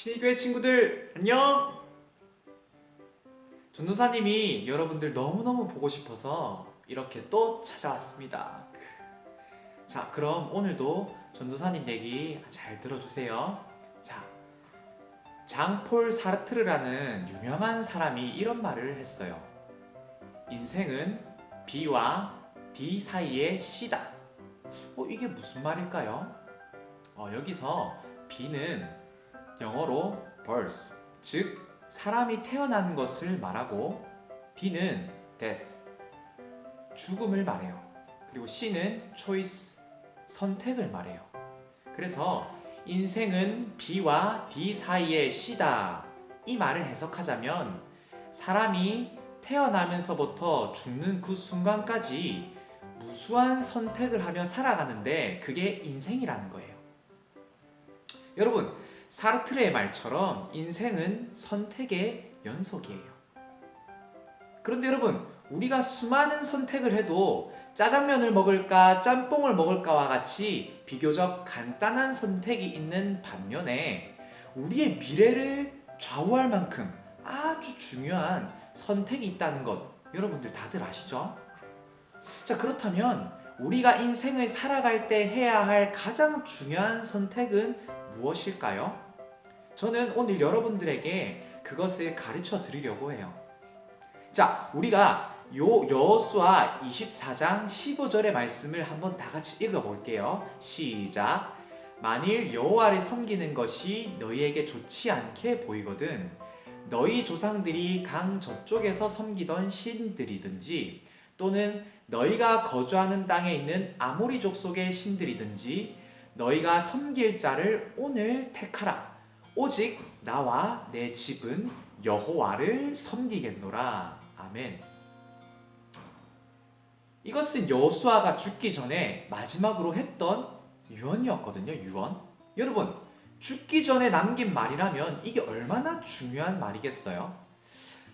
신의교회 친구들 안녕! 전도사님이 여러분들 너무너무 보고 싶어서 이렇게 또 찾아왔습니다. 자, 그럼 오늘도 전도사님 얘기 잘 들어주세요. 자, 장폴 사르트르라는 유명한 사람이 이런 말을 했어요. 인생은 B와 D 사이의 C다. 이게 무슨 말일까요? 여기서 B는 영어로 birth, 즉 사람이 태어난 것을 말하고 D는 death, 죽음을 말해요. 그리고 C는 choice, 선택을 말해요. 그래서 인생은 B와 D 사이의 C다. 이 말을 해석하자면 사람이 태어나면서부터 죽는 그 순간까지 무수한 선택을 하며 살아가는데 그게 인생이라는 거예요. 여러분, 사르트르의 말처럼 인생은 선택의 연속이에요. 그런데 여러분, 우리가 수많은 선택을 해도 짜장면을 먹을까 짬뽕을 먹을까와 같이 비교적 간단한 선택이 있는 반면에 우리의 미래를 좌우할 만큼 아주 중요한 선택이 있다는 것 여러분들 다들 아시죠? 자, 그렇다면 우리가 인생을 살아갈 때 해야 할 가장 중요한 선택은 무엇일까요? 저는 오늘 여러분들에게 그것을 가르쳐 드리려고 해요. 자, 우리가 여호수아 24장 15절의 말씀을 한번 다 같이 읽어볼게요. 시작. 만일 여호와를 섬기는 것이 너희에게 좋지 않게 보이거든 너희 조상들이 강 저쪽에서 섬기던 신들이든지 또는 너희가 거주하는 땅에 있는 아모리 족속의 신들이든지 너희가 섬길 자를 오늘 택하라. 오직 나와 내 집은 여호와를 섬기겠노라. 아멘. 이것은 여호수아가 죽기 전에 마지막으로 했던 유언이었거든요. 유언. 여러분, 죽기 전에 남긴 말이라면 이게 얼마나 중요한 말이겠어요?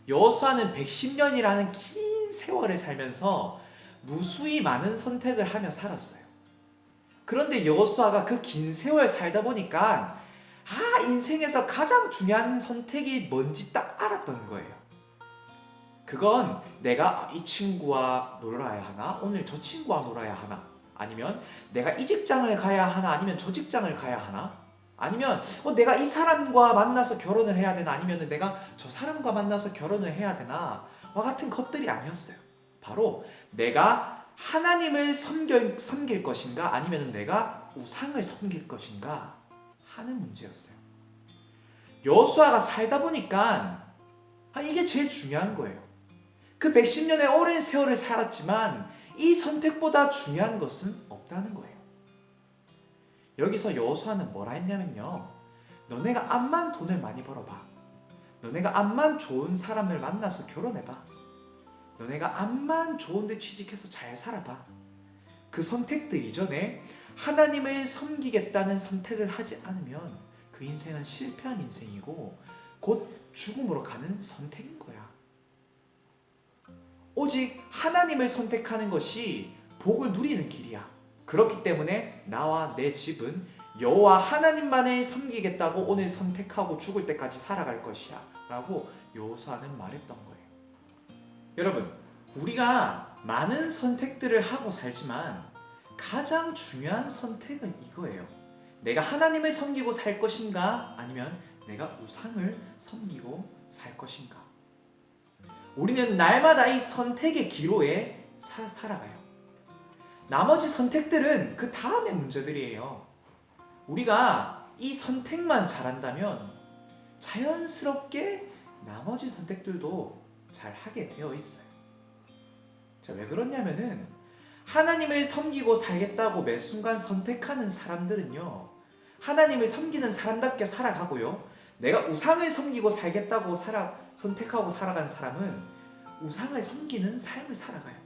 여호수아는 110년이라는 긴 세월을 살면서 무수히 많은 선택을 하며 살았어요. 그런데 여호수아가 그 긴 세월 살다 보니까 인생에서 가장 중요한 선택이 뭔지 딱 알았던 거예요. 그건 내가 이 친구와 놀아야 하나? 오늘 저 친구와 놀아야 하나? 아니면 내가 이 직장을 가야 하나? 아니면 저 직장을 가야 하나? 아니면 내가 이 사람과 만나서 결혼을 해야 되나? 아니면 내가 저 사람과 만나서 결혼을 해야 되나? 와 같은 것들이 아니었어요. 바로 내가 하나님을 섬길 것인가? 아니면 내가 우상을 섬길 것인가? 하는 문제였어요. 여호수아가 살다 보니까 이게 제일 중요한 거예요. 그 110년의 오랜 세월을 살았지만 이 선택보다 중요한 것은 없다는 거예요. 여기서 여호수아는 뭐라 했냐면요. 너네가 암만 돈을 많이 벌어봐. 너네가 암만 좋은 사람을 만나서 결혼해봐. 너네가 암만 좋은 데 취직해서 잘 살아봐. 그 선택들 이전에 하나님을 섬기겠다는 선택을 하지 않으면 그 인생은 실패한 인생이고 곧 죽음으로 가는 선택인 거야. 오직 하나님을 선택하는 것이 복을 누리는 길이야. 그렇기 때문에 나와 내 집은 여호와 하나님만을 섬기겠다고 오늘 선택하고 죽을 때까지 살아갈 것이야 라고 여호수아는 말했던 거예요. 여러분, 우리가 많은 선택들을 하고 살지만 가장 중요한 선택은 이거예요. 내가 하나님을 섬기고 살 것인가? 아니면 내가 우상을 섬기고 살 것인가? 우리는 날마다 이 선택의 기로에 살아가요. 나머지 선택들은 그 다음의 문제들이에요. 우리가 이 선택만 잘한다면 자연스럽게 나머지 선택들도 잘 하게 되어 있어요. 자, 왜 그러냐면은 하나님을 섬기고 살겠다고 매 순간 선택하는 사람들은요, 하나님을 섬기는 사람답게 살아가고요, 내가 우상을 섬기고 살겠다고 선택하고 살아간 사람은 우상을 섬기는 삶을 살아가요.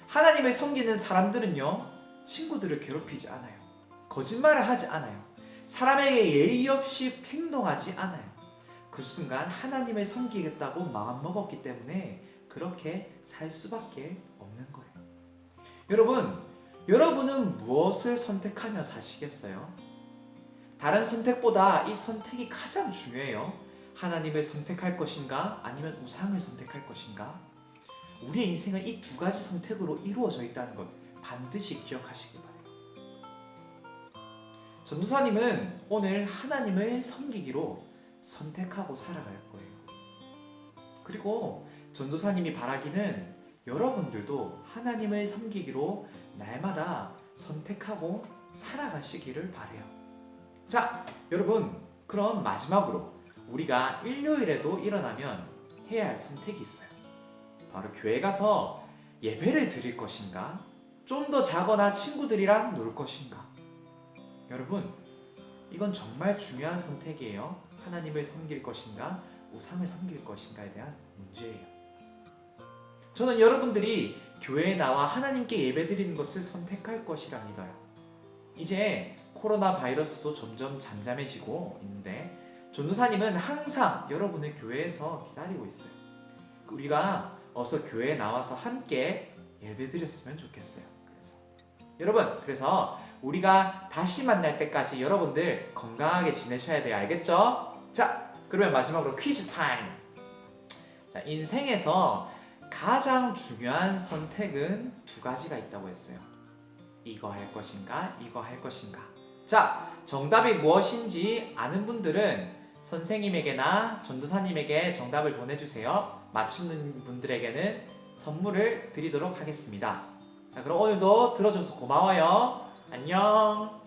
하나님을 섬기는 사람들은요, 친구들을 괴롭히지 않아요. 거짓말을 하지 않아요. 사람에게 예의 없이 행동하지 않아요. 그 순간 하나님을 섬기겠다고 마음먹었기 때문에 그렇게 살 수밖에 없는 거예요. 여러분은 무엇을 선택하며 사시겠어요? 다른 선택보다 이 선택이 가장 중요해요. 하나님을 선택할 것인가 아니면 우상을 선택할 것인가. 우리의 인생은 이 두 가지 선택으로 이루어져 있다는 것 반드시 기억하시기 바래요. 전도사님은 오늘 하나님을 섬기기로 선택하고 살아갈 거예요. 그리고 전도사님이 바라기는 여러분들도 하나님을 섬기기로 날마다 선택하고 살아가시기를 바래요. 자, 여러분, 그럼 마지막으로 우리가 일요일에도 일어나면 해야 할 선택이 있어요. 바로 교회 가서 예배를 드릴 것인가? 좀 더 자거나 친구들이랑 놀 것인가? 여러분, 이건 정말 중요한 선택이에요. 하나님을 섬길 것인가? 우상을 섬길 것인가에 대한 문제예요. 저는 여러분들이 교회에 나와 하나님께 예배드리는 것을 선택할 것이라 믿어요. 이제 코로나 바이러스도 점점 잠잠해지고 있는데 전도사님은 항상 여러분을 교회에서 기다리고 있어요. 우리가 어서 교회에 나와서 함께 예배드렸으면 좋겠어요. 그래서 우리가 다시 만날 때까지 여러분들 건강하게 지내셔야 돼요. 알겠죠? 자, 그러면 마지막으로 퀴즈 타임. 자, 인생에서 가장 중요한 선택은 두 가지가 있다고 했어요. 이거 할 것인가, 이거 할 것인가. 자, 정답이 무엇인지 아는 분들은 선생님에게나 전도사님에게 정답을 보내주세요. 맞추는 분들에게는 선물을 드리도록 하겠습니다. 자, 그럼 오늘도 들어줘서 고마워요. 안녕.